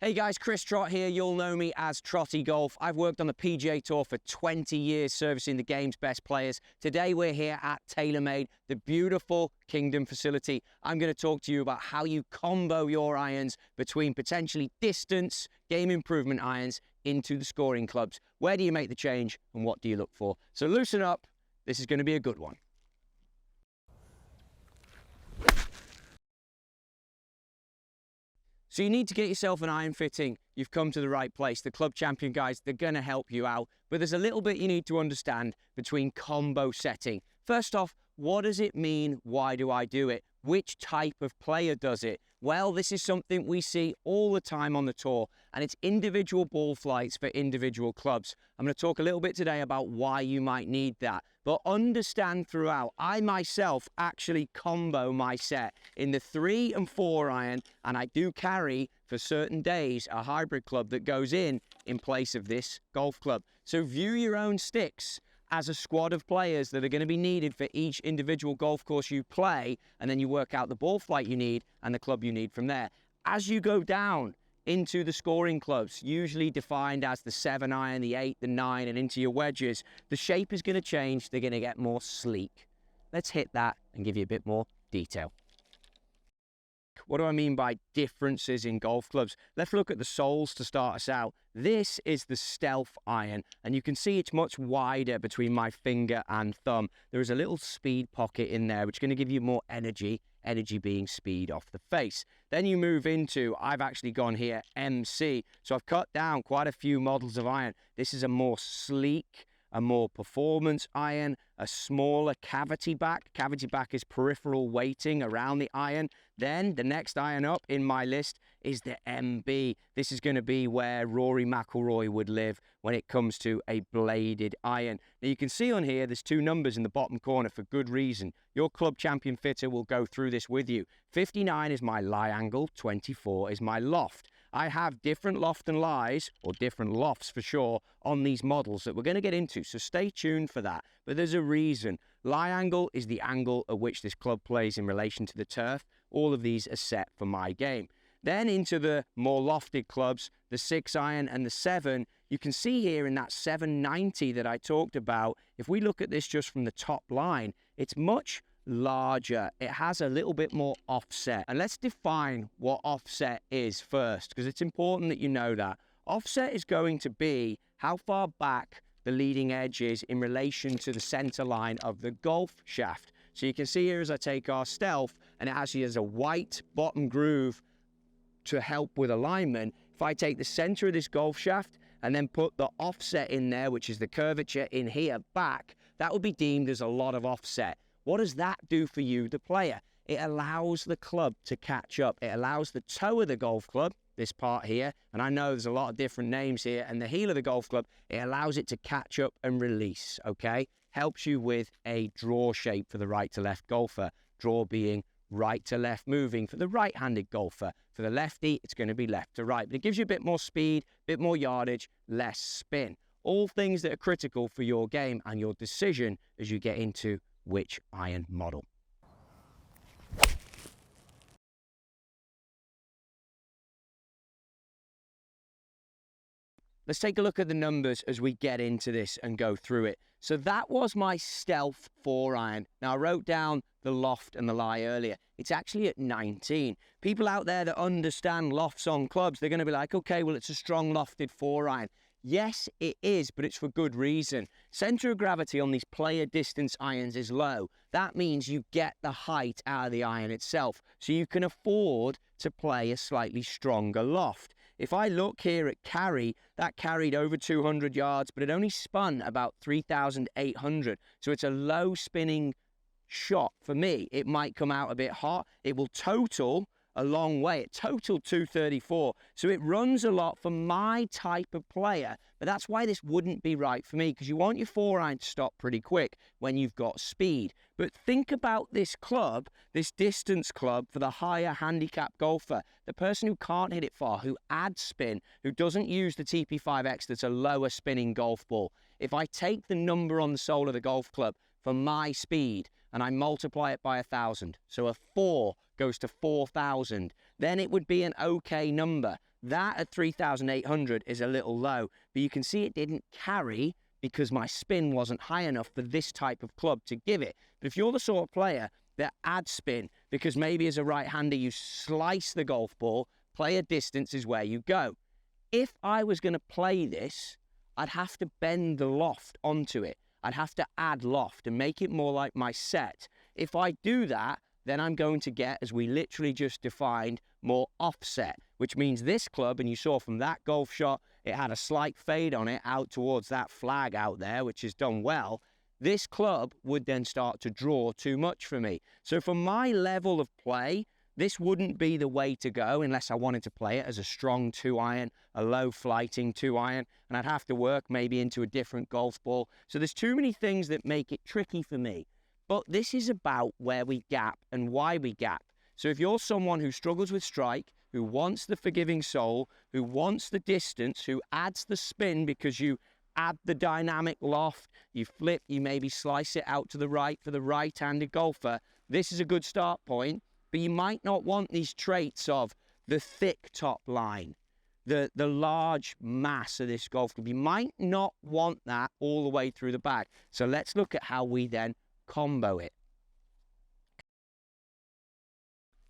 Hey guys, Chris Trott here. You'll know me as Trottie Golf. I've worked on the PGA Tour for 20 years servicing the game's best players. Today we're here at TaylorMade, the beautiful Kingdom facility. I'm going to talk to you about how you combo your irons between potentially distance, game improvement irons into the scoring clubs. Where do you make the change and what do you look for? So loosen up. This is going to be a good one. So you need to get yourself an iron fitting. You've come to the right place. The Club Champion guys, they're going to help you out. But there's a little bit you need to understand between combo setting. First off, what does it mean? Why do I do it? Which type of player does it? Well, this is something we see all the time on the tour, and it's individual ball flights for individual clubs. I'm going to talk a little bit today about why you might need that. But understand throughout, I myself actually combo my set in the 3 and 4 iron, and I do carry, for certain days, a hybrid club that goes in place of this golf club. So view your own sticks as a squad of players that are going to be needed for each individual golf course you play, and then you work out the ball flight you need and the club you need from there. As you go down into the scoring clubs, usually defined as the 7 iron, the 8, the 9, and into your wedges, the shape is going to change. They're going to get more sleek. Let's hit that and give you a bit more detail. What do I mean by differences in golf clubs? Let's look at the soles to start us out. This is the Stealth iron, and you can see it's much wider between my finger and thumb. There is a little speed pocket in there, which is going to give you more energy being speed off the face. Then you move into, I've actually gone here, MC. So I've cut down quite a few models of iron. This is a more sleek, a more performance iron, a smaller cavity back. Cavity back is peripheral weighting around the iron. Then the next iron up in my list is the MB. This is going to be where Rory McIlroy would live when it comes to a bladed iron. Now you can see on here there's 2 numbers in the bottom corner for good reason. Your Club Champion fitter will go through this with you. 59 is my lie angle, 24 is my loft. I have different loft and lies, or different lofts for sure, on these models that we're going to get into, so stay tuned for that. But there's a reason. Lie angle is the angle at which this club plays in relation to the turf. All of these are set for my game. Then into the more lofted clubs, the 6 iron and the 7, you can see here in that 790 that I talked about, if we look at this just from the top line, it's much larger. It has a little bit more offset. And let's define what offset is first, because it's important that you know that. Offset is going to be how far back the leading edge is in relation to the center line of the golf shaft. So you can see here as I take our Stealth, and it actually has a white bottom groove to help with alignment. If I take the center of this golf shaft and then put the offset in there, which is the curvature in here back, that would be deemed as a lot of offset. What does that do for you, the player? It allows the club to catch up. It allows the toe of the golf club, this part here, and I know there's a lot of different names here, and the heel of the golf club, it allows it to catch up and release, okay? Helps you with a draw shape for the right to left golfer. Draw being right to left moving for the right-handed golfer. For the lefty, it's going to be left to right. But it gives you a bit more speed, a bit more yardage, less spin. All things that are critical for your game and your decision as you get into which iron model. Let's take a look at the numbers as we get into this and go through it. So that was my Stealth 4 iron. Now I wrote down the loft and the lie earlier. It's actually at 19. People out there that understand lofts on clubs, they're going to be like, okay, well, it's a strong lofted 4 iron. Yes, it is, but it's for good reason. Center of gravity on these player distance irons is low. That means you get the height out of the iron itself, so you can afford to play a slightly stronger loft. If I look here at carry, that carried over 200 yards, but it only spun about 3,800. So it's a low spinning shot for me. It might come out a bit hot. It will total a long way. It totaled 234. So it runs a lot for my type of player. But that's why this wouldn't be right for me, because you want your 4 iron to stop pretty quick when you've got speed. But think about this club, this distance club for the higher handicap golfer, the person who can't hit it far, who adds spin, who doesn't use the TP5X that's a lower spinning golf ball. If I take the number on the sole of the golf club for my speed and I multiply it by 1,000, so a 4 goes to 4,000, then it would be an okay number. That at 3,800 is a little low, but you can see it didn't carry because my spin wasn't high enough for this type of club to give it. But if you're the sort of player that adds spin, because maybe as a right-hander you slice the golf ball, play a distance is where you go. If I was going to play this, I'd have to bend the loft onto it. I'd have to add loft and make it more like my set. If I do that, then I'm going to get, as we literally just defined, more offset, which means this club, and you saw from that golf shot, it had a slight fade on it out towards that flag out there, which is done well. This club would then start to draw too much for me. So for my level of play, this wouldn't be the way to go unless I wanted to play it as a strong 2-iron, a low flighting 2-iron, and I'd have to work maybe into a different golf ball. So there's too many things that make it tricky for me. But this is about where we gap and why we gap. So if you're someone who struggles with strike, who wants the forgiving soul, who wants the distance, who adds the spin because you add the dynamic loft, you flip, you maybe slice it out to the right for the right-handed golfer, this is a good start point. But you might not want these traits of the thick top line, the large mass of this golf club. You might not want that all the way through the bag. So let's look at how we then combo it.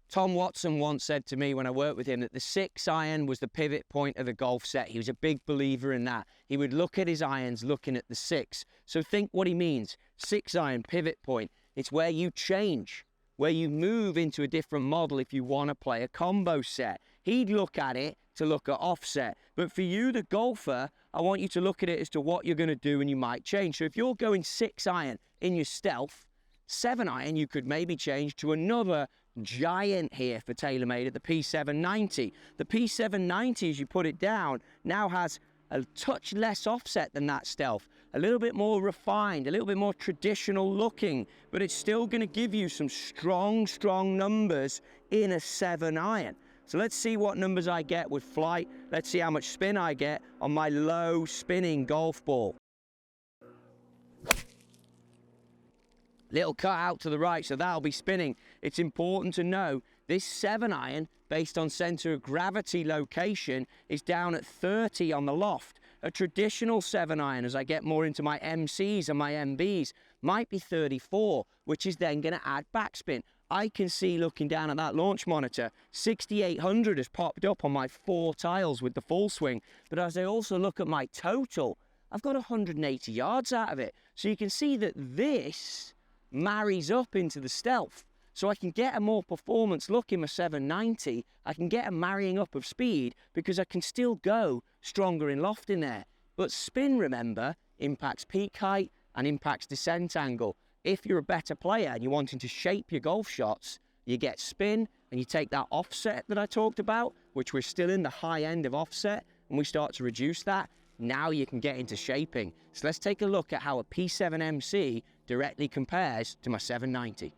Tom Watson once said to me when I worked with him that the 6-iron was the pivot point of the golf set. He was a big believer in that. He would look at his irons looking at the 6. So think what he means. 6-iron pivot point. It's where you change, where you move into a different model if you want to play a combo set. He'd look at it to look at offset. But for you, the golfer, I want you to look at it as to what you're going to do and you might change. So if you're going 6-iron in your stealth, 7-iron you could maybe change to another giant here for TaylorMade at the P790. The P790, as you put it down, now has a touch less offset than that stealth. A little bit more refined, a little bit more traditional looking, but it's still going to give you some strong numbers in a 7-iron. So let's see what numbers I get with flight. Let's see how much spin I get on my low spinning golf ball. Little cut out to the right, so that'll be spinning. It's important to know this 7-iron, based on center of gravity location, is down at 30 on the loft. A traditional 7-iron, as I get more into my MCs and my MBs, might be 34, which is then going to add backspin. I can see, looking down at that launch monitor, 6,800 has popped up on my 4 tiles with the full swing. But as I also look at my total, I've got 180 yards out of it. So you can see that this marries up into the stealth. So I can get a more performance look in my 790. I can get a marrying up of speed because I can still go stronger in loft in there. But spin, remember, impacts peak height and impacts descent angle. If you're a better player and you're wanting to shape your golf shots, you get spin and you take that offset that I talked about, which we're still in the high end of offset, and we start to reduce that. Now you can get into shaping. So let's take a look at how a P7MC directly compares to my 790.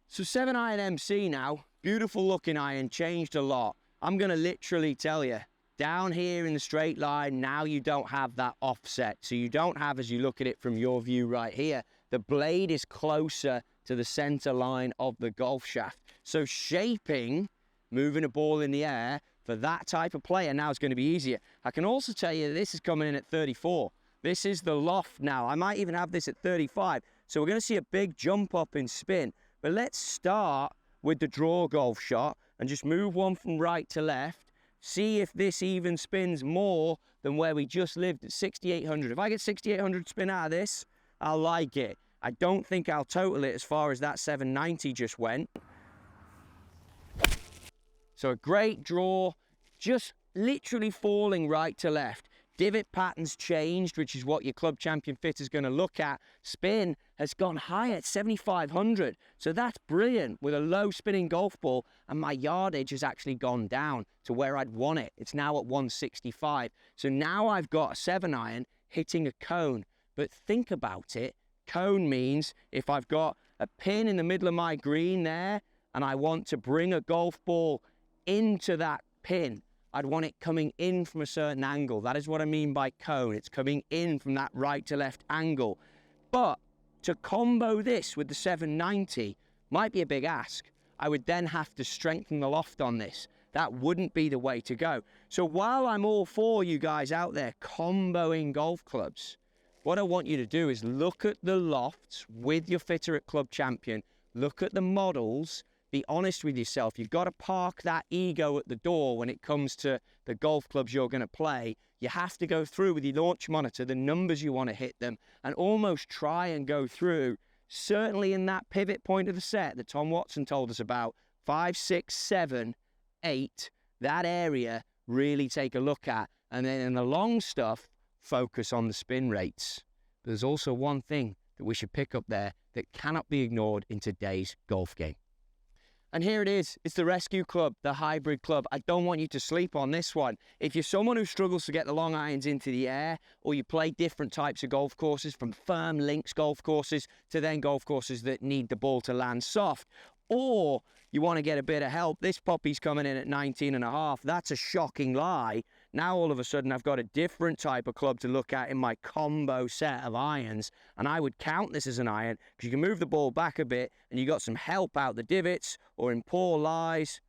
So 7-iron MC now, beautiful looking iron, changed a lot. I'm going to literally tell you, down here in the straight line, now you don't have that offset. So you don't have, as you look at it from your view right here, the blade is closer to the center line of the golf shaft. So shaping, moving a ball in the air, for that type of player now is going to be easier. I can also tell you that this is coming in at 34. This is the loft now. I might even have this at 35. So we're going to see a big jump up in spin. But let's start with the draw golf shot and just move one from right to left. See if this even spins more than where we just lived at 6,800. If I get 6,800 spin out of this, I'll like it. I don't think I'll total it as far as that 790 just went. So a great draw, just literally falling right to left. Divot patterns changed, which is what your club champion fitter is going to look at. Spin has gone higher at 7,500. So that's brilliant with a low spinning golf ball, and my yardage has actually gone down to where I'd want it. It's now at 165. So now I've got a 7-iron hitting a cone. But think about it. Cone means if I've got a pin in the middle of my green there and I want to bring a golf ball into that pin, I'd want it coming in from a certain angle. That is what I mean by cone. It's coming in from that right to left angle. But to combo this with the 790 might be a big ask. I would then have to strengthen the loft on this. that wouldn't be the way to go. So while I'm all for you guys out there comboing golf clubs, what I want you to do is look at the lofts with your fitter at Club Champion, look at the models, be honest with yourself. You've got to park that ego at the door when it comes to the golf clubs you're going to play. You have to go through with your launch monitor the numbers you want to hit them and almost try and go through, certainly in that pivot point of the set that Tom Watson told us about, 5, 6, 7, 8, that area, really take a look at. And then in the long stuff, focus on the spin rates. But there's also one thing that we should pick up there that cannot be ignored in today's golf game. And here it is. It's the Rescue Club, the hybrid club. I don't want you to sleep on this one. If you're someone who struggles to get the long irons into the air, or you play different types of golf courses, from firm links golf courses to then golf courses that need the ball to land soft, or you want to get a bit of help, this puppy's coming in at 19.5. That's a shocking lie. Now all of a sudden I've got a different type of club to look at in my combo set of irons, and I would count this as an iron because you can move the ball back a bit and you got some help out the divots or in poor lies.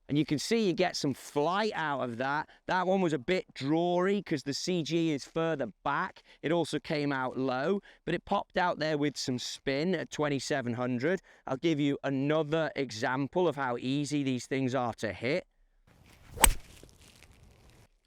And you can see you get some flight out of that. That one was a bit drawy because the CG is further back. It also came out low, but it popped out there with some spin at 2700. I'll give you another example of how easy these things are to hit.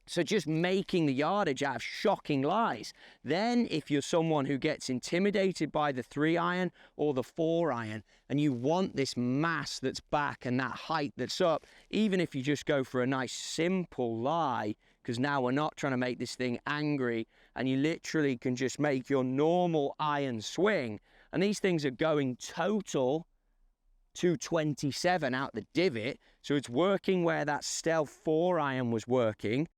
So just making the yardage out of shocking lies. Then if you're someone who gets intimidated by the 3-iron or the 4-iron and you want this mass that's back and that height that's up, even if you just go for a nice simple lie, because now we're not trying to make this thing angry, and you literally can just make your normal iron swing, and these things are going total 227 out the divot, so it's working where that stealth 4-iron was working.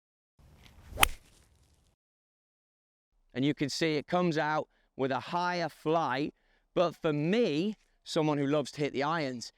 And you can see it comes out with a higher flight. But for me, someone who loves to hit the irons,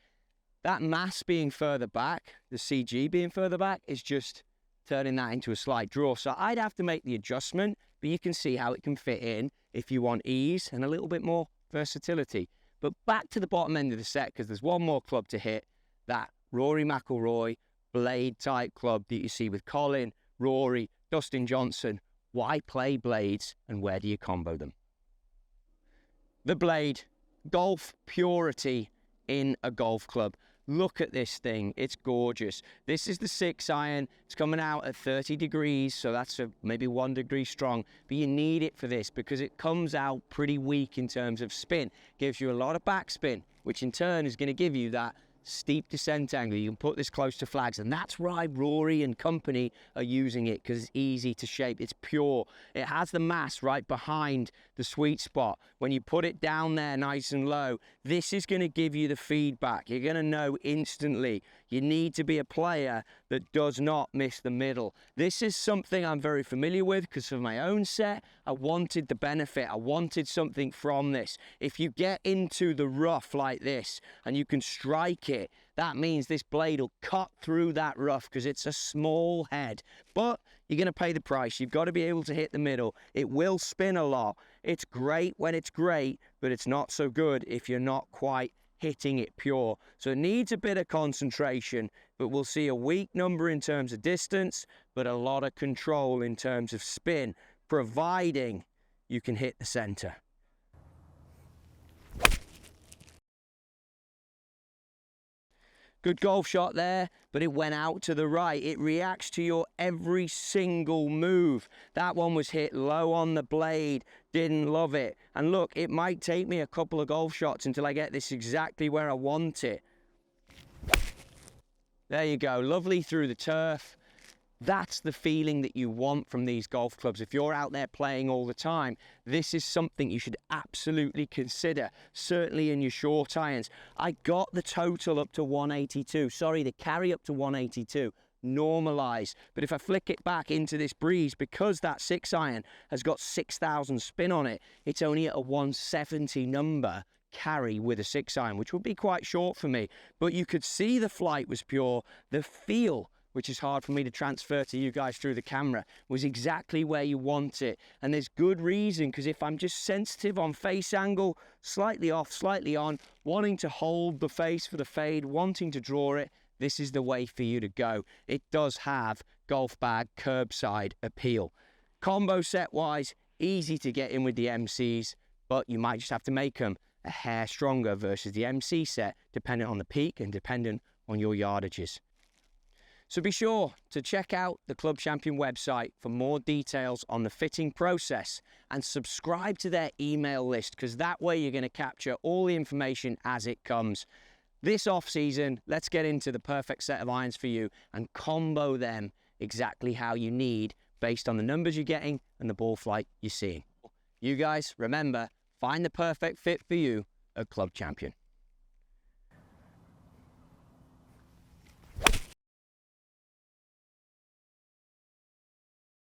that mass being further back, the CG being further back, is just turning that into a slight draw. So I'd have to make the adjustment, but you can see how it can fit in if you want ease and a little bit more versatility. But back to the bottom end of the set, because there's one more club to hit, that Rory McIlroy blade type club that you see with Colin, Rory, Dustin Johnson. Why play blades and where do you combo them? The blade, golf purity in a golf club. Look at this thing, it's gorgeous. This is the 6-iron, it's coming out at 30 degrees, so that's maybe 1 degree strong, but you need it for this because it comes out pretty weak in terms of spin. Gives you a lot of backspin, which in turn is going to give you that steep descent angle. You can put this close to flags, and that's why Rory and company are using it, because it's easy to shape. It's pure. It has the mass right behind the sweet spot. When you put it down there nice and low, this is going to give you the feedback. You're going to know instantly. You need to be a player that does not miss the middle. This is something I'm very familiar with because of my own set. I wanted the benefit. I wanted something from this. If you get into the rough like this and you can strike it, that means this blade will cut through that rough because it's a small head. But you're going to pay the price. You've got to be able to hit the middle. It will spin a lot. It's great when it's great, but it's not so good if you're not quite hitting it pure. So it needs a bit of concentration, but we'll see a weak number in terms of distance, but a lot of control in terms of spin, providing you can hit the center. Good golf shot there, but it went out to the right. It reacts to your every single move. That one was hit low on the blade. Didn't love it. And look, it might take me a couple of golf shots until I get this exactly where I want it. There you go. Lovely through the turf. That's the feeling that you want from these golf clubs. If you're out there playing all the time, this is something you should absolutely consider, certainly in your short irons. I got the total up to 182. Sorry, the carry up to 182. Normalize. But if I flick it back into this breeze, because that 6-iron has got 6,000 spin on it, it's only at a 170 number carry with a 6-iron, which would be quite short for me. But you could see the flight was pure. The feel, which is hard for me to transfer to you guys through the camera, was exactly where you want it. And there's good reason, because if I'm just sensitive on face angle, slightly off, slightly on, wanting to hold the face for the fade, wanting to draw it, this is the way for you to go. It does have golf bag curbside appeal. Combo set wise, easy to get in with the MCs, but you might just have to make them a hair stronger versus the MC set, depending on the peak and depending on your yardages. So be sure to check out the Club Champion website for more details on the fitting process, and subscribe to their email list, because that way you're going to capture all the information as it comes. This off season, let's get into the perfect set of irons for you and combo them exactly how you need based on the numbers you're getting and the ball flight you're seeing. You guys, remember, find the perfect fit for you at Club Champion.